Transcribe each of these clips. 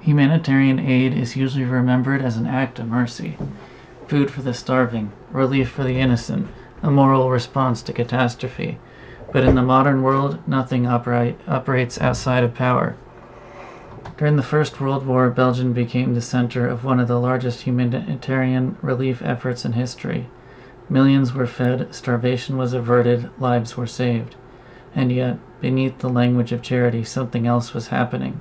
Humanitarian aid is usually remembered as an act of mercy, food for the starving, relief for the innocent, a moral response to catastrophe. But in the modern world, nothing operates outside of power. During the First World War, Belgium became the center of one of the largest humanitarian relief efforts in history. Millions were fed, starvation was averted, lives were saved. And yet, beneath the language of charity, something else was happening.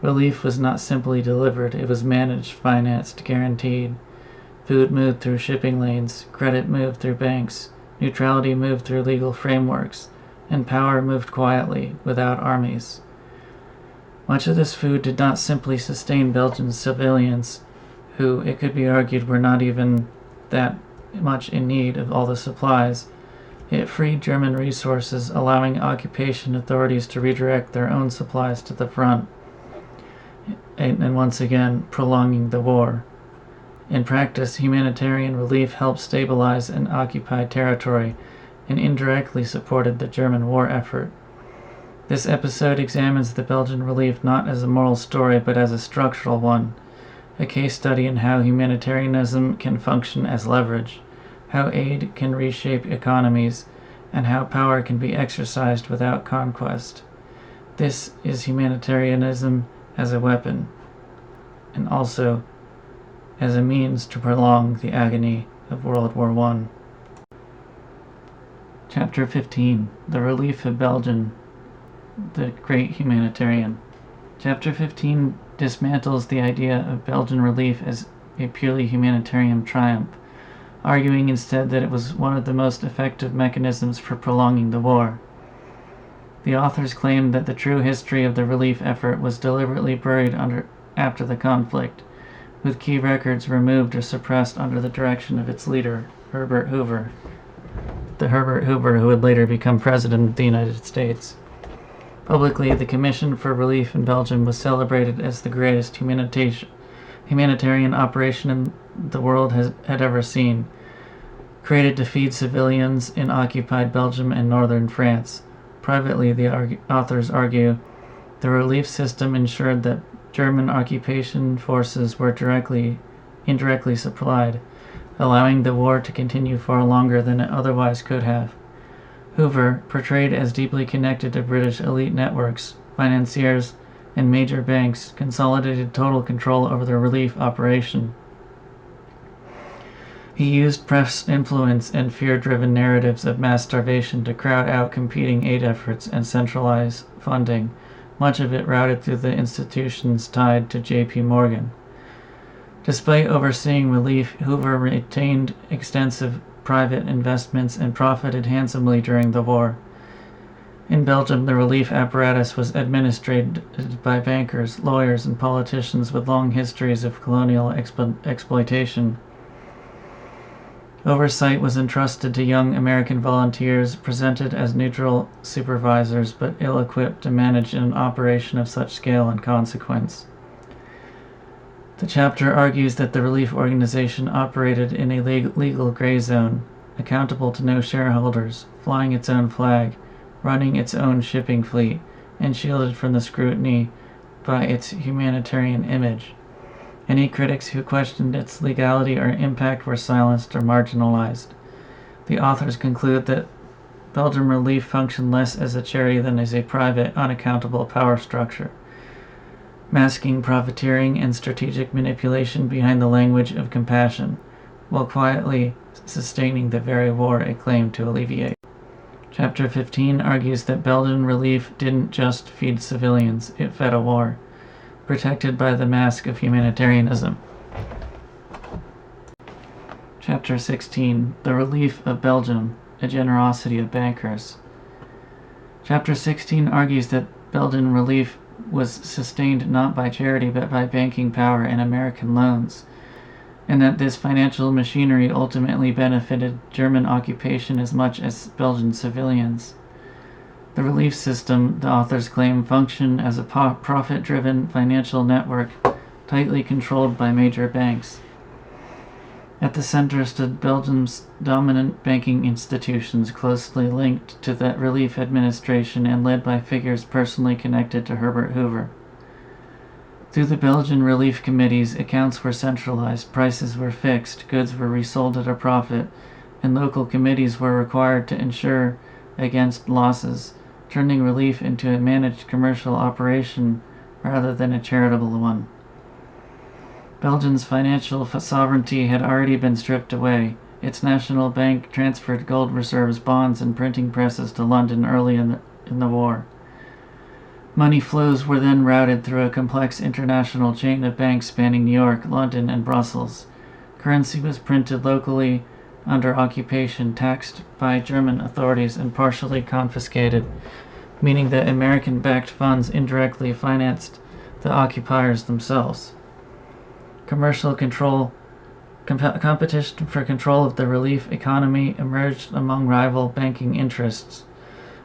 Relief was not simply delivered, it was managed, financed, guaranteed. Food moved through shipping lanes, credit moved through banks, neutrality moved through legal frameworks, and power moved quietly, without armies. Much of this food did not simply sustain Belgian civilians, who, it could be argued, were not even that much in need of all the supplies. It freed German resources, allowing occupation authorities to redirect their own supplies to the front, and once again, prolonging the war. In practice, humanitarian relief helped stabilize an occupied territory and indirectly supported the German war effort. This episode examines the Belgian relief not as a moral story but as a structural one, a case study in how humanitarianism can function as leverage, how aid can reshape economies, and how power can be exercised without conquest. This is humanitarianism as a weapon, and also as a means to prolong the agony of World War I. Chapter 15. The Relief of Belgium, the Great Humanitarian. Chapter 15 dismantles the idea of Belgian relief as a purely humanitarian triumph, arguing instead that it was one of the most effective mechanisms for prolonging the war. The authors claim that the true history of the relief effort was deliberately buried after the conflict, with key records removed or suppressed under the direction of its leader, Herbert Hoover. The Herbert Hoover who would later become President of the United States. Publicly, the Commission for Relief in Belgium was celebrated as the greatest humanitarian operation the world had ever seen, created to feed civilians in occupied Belgium and northern France. Privately, the authors argue, the relief system ensured that German occupation forces were indirectly supplied, allowing the war to continue far longer than it otherwise could have. Hoover, portrayed as deeply connected to British elite networks, financiers, and major banks, consolidated total control over the relief operation. He used press influence and fear-driven narratives of mass starvation to crowd out competing aid efforts and centralize funding, much of it routed through the institutions tied to J.P. Morgan. Despite overseeing relief, Hoover retained extensive private investments and profited handsomely during the war. In Belgium, the relief apparatus was administered by bankers, lawyers, and politicians with long histories of colonial exploitation. Oversight was entrusted to young American volunteers presented as neutral supervisors but ill-equipped to manage an operation of such scale and consequence. The chapter argues that the relief organization operated in a legal gray zone, accountable to no shareholders, flying its own flag, running its own shipping fleet, and shielded from the scrutiny by its humanitarian image. Any critics who questioned its legality or impact were silenced or marginalized. The authors conclude that Belgian relief functioned less as a charity than as a private, unaccountable power structure, masking profiteering and strategic manipulation behind the language of compassion, while quietly sustaining the very war it claimed to alleviate. Chapter 15 argues that Belgian relief didn't just feed civilians, it fed a war, protected by the mask of humanitarianism. Chapter 16. The Relief of Belgium, a Generosity of Bankers. Chapter 16 argues that Belgian relief was sustained not by charity but by banking power and American loans, and that this financial machinery ultimately benefited German occupation as much as Belgian civilians. The relief system, the authors claim, functioned as a profit-driven financial network tightly controlled by major banks. At the center stood Belgium's dominant banking institutions closely linked to the relief administration and led by figures personally connected to Herbert Hoover. Through the Belgian Relief committees, accounts were centralized, prices were fixed, goods were resold at a profit, and local committees were required to insure against losses, turning relief into a managed commercial operation rather than a charitable one. Belgium's financial sovereignty had already been stripped away. Its national bank transferred gold reserves, bonds, and printing presses to London early in the war. Money flows were then routed through a complex international chain of banks spanning New York, London, and Brussels. Currency was printed locally under occupation, taxed by German authorities, and partially confiscated, meaning that American-backed funds indirectly financed the occupiers themselves. Competition for control of the relief economy emerged among rival banking interests,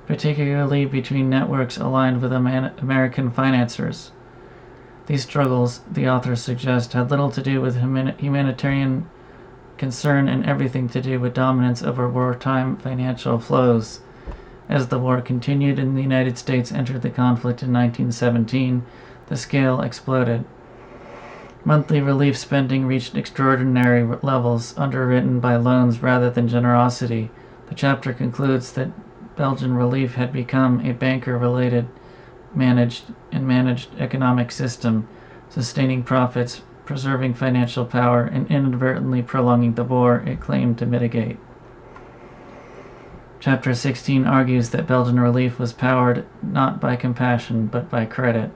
particularly between networks aligned with American financiers. These struggles, the authors suggest, had little to do with humanitarian concern and everything to do with dominance over wartime financial flows. As the war continued and the United States entered the conflict in 1917, the scale exploded. Monthly relief spending reached extraordinary levels, underwritten by loans rather than generosity. The chapter concludes that Belgian Relief had become a banker-related managed economic system, sustaining profits, preserving financial power, and inadvertently prolonging the war it claimed to mitigate. Chapter 16 argues that Belgian Relief was powered not by compassion but by credit.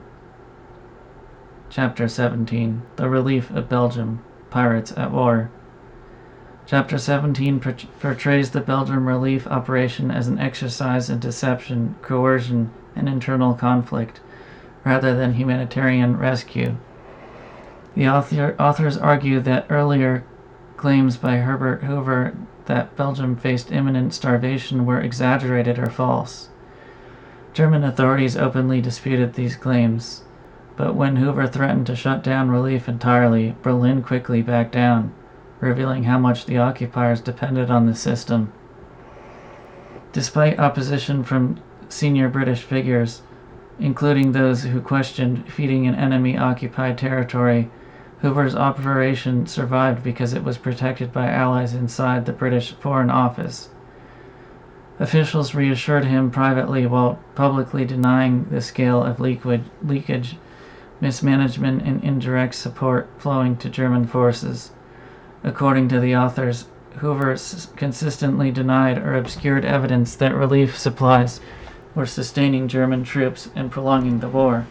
Chapter 17, The Relief of Belgium, Pirates at War. Chapter 17 portrays the Belgian Relief operation as an exercise in deception, coercion, and internal conflict, rather than humanitarian rescue. The authors argue that earlier claims by Herbert Hoover that Belgium faced imminent starvation were exaggerated or false. German authorities openly disputed these claims, but when Hoover threatened to shut down relief entirely, Berlin quickly backed down, revealing how much the occupiers depended on the system. Despite opposition from senior British figures, including those who questioned feeding an enemy-occupied territory, Hoover's operation survived because it was protected by allies inside the British Foreign Office. Officials reassured him privately while publicly denying the scale of leakage, mismanagement, and indirect support flowing to German forces. According to the authors, Hoover consistently denied or obscured evidence that relief supplies were sustaining German troops and prolonging the war.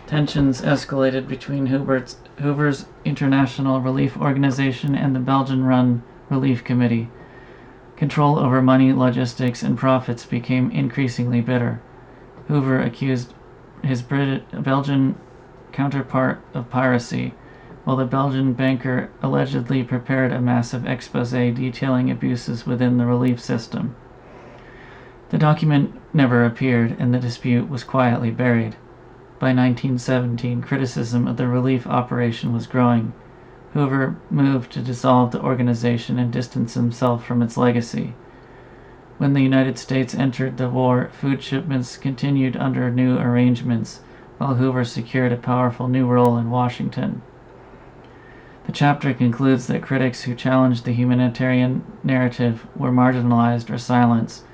Tensions escalated between Hoover's International Relief Organization and the Belgian-run Relief Committee. Control over money, logistics, and profits became increasingly bitter. Hoover accused his Belgian counterpart of piracy, while the Belgian banker allegedly prepared a massive expose detailing abuses within the relief system. The document never appeared, and the dispute was quietly buried. By 1917, criticism of the relief operation was growing. Hoover moved to dissolve the organization and distance himself from its legacy. When the United States entered the war, food shipments continued under new arrangements, while Hoover secured a powerful new role in Washington. The chapter concludes that critics who challenged the humanitarian narrative were marginalized or silenced,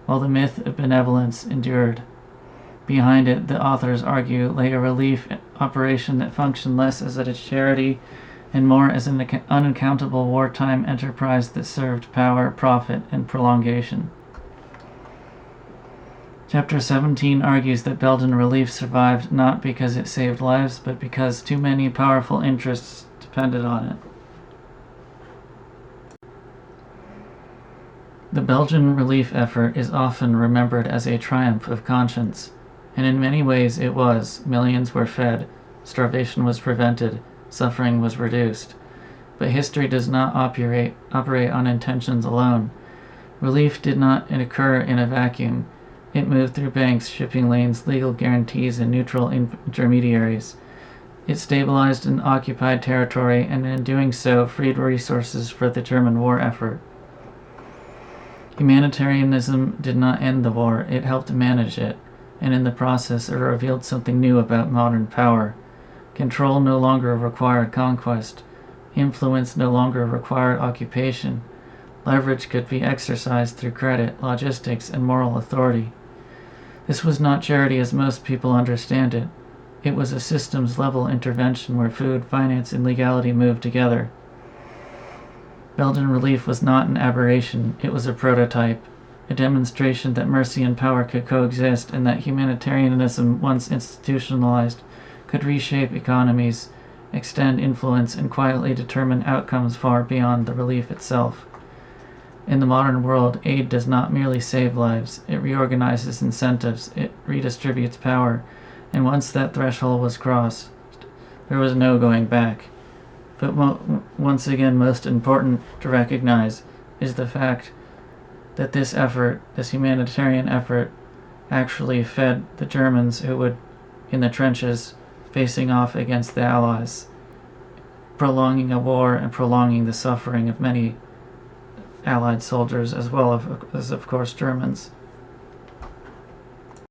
while the myth of benevolence endured. Behind it, the authors argue, lay a relief operation that functioned less as a charity and more as an unaccountable wartime enterprise that served power, profit, and prolongation. Chapter 17 argues that Belgian Relief survived not because it saved lives, but because too many powerful interests depended on it. The Belgian relief effort is often remembered as a triumph of conscience, and in many ways it was. Millions were fed, starvation was prevented, suffering was reduced. But history does not operate on intentions alone. Relief did not occur in a vacuum. It moved through banks, shipping lanes, legal guarantees, and neutral intermediaries. It stabilized an occupied territory, and in doing so, freed resources for the German war effort. Humanitarianism did not end the war, it helped manage it. and in the process it revealed something new about modern power. Control no longer required conquest. Influence no longer required occupation. Leverage could be exercised through credit, logistics, and moral authority. This was not charity as most people understand it. It was a systems-level intervention where food, finance, and legality moved together. Belgian Relief was not an aberration, it was a prototype, a demonstration that mercy and power could coexist and that humanitarianism, once institutionalized, could reshape economies, extend influence, and quietly determine outcomes far beyond the relief itself. In the modern world, aid does not merely save lives, it reorganizes incentives, it redistributes power, and once that threshold was crossed, there was no going back. But once again, most important to recognize is the fact that this humanitarian effort, actually fed the Germans who would, in the trenches, facing off against the Allies, prolonging a war and prolonging the suffering of many Allied soldiers as well as, of course, Germans.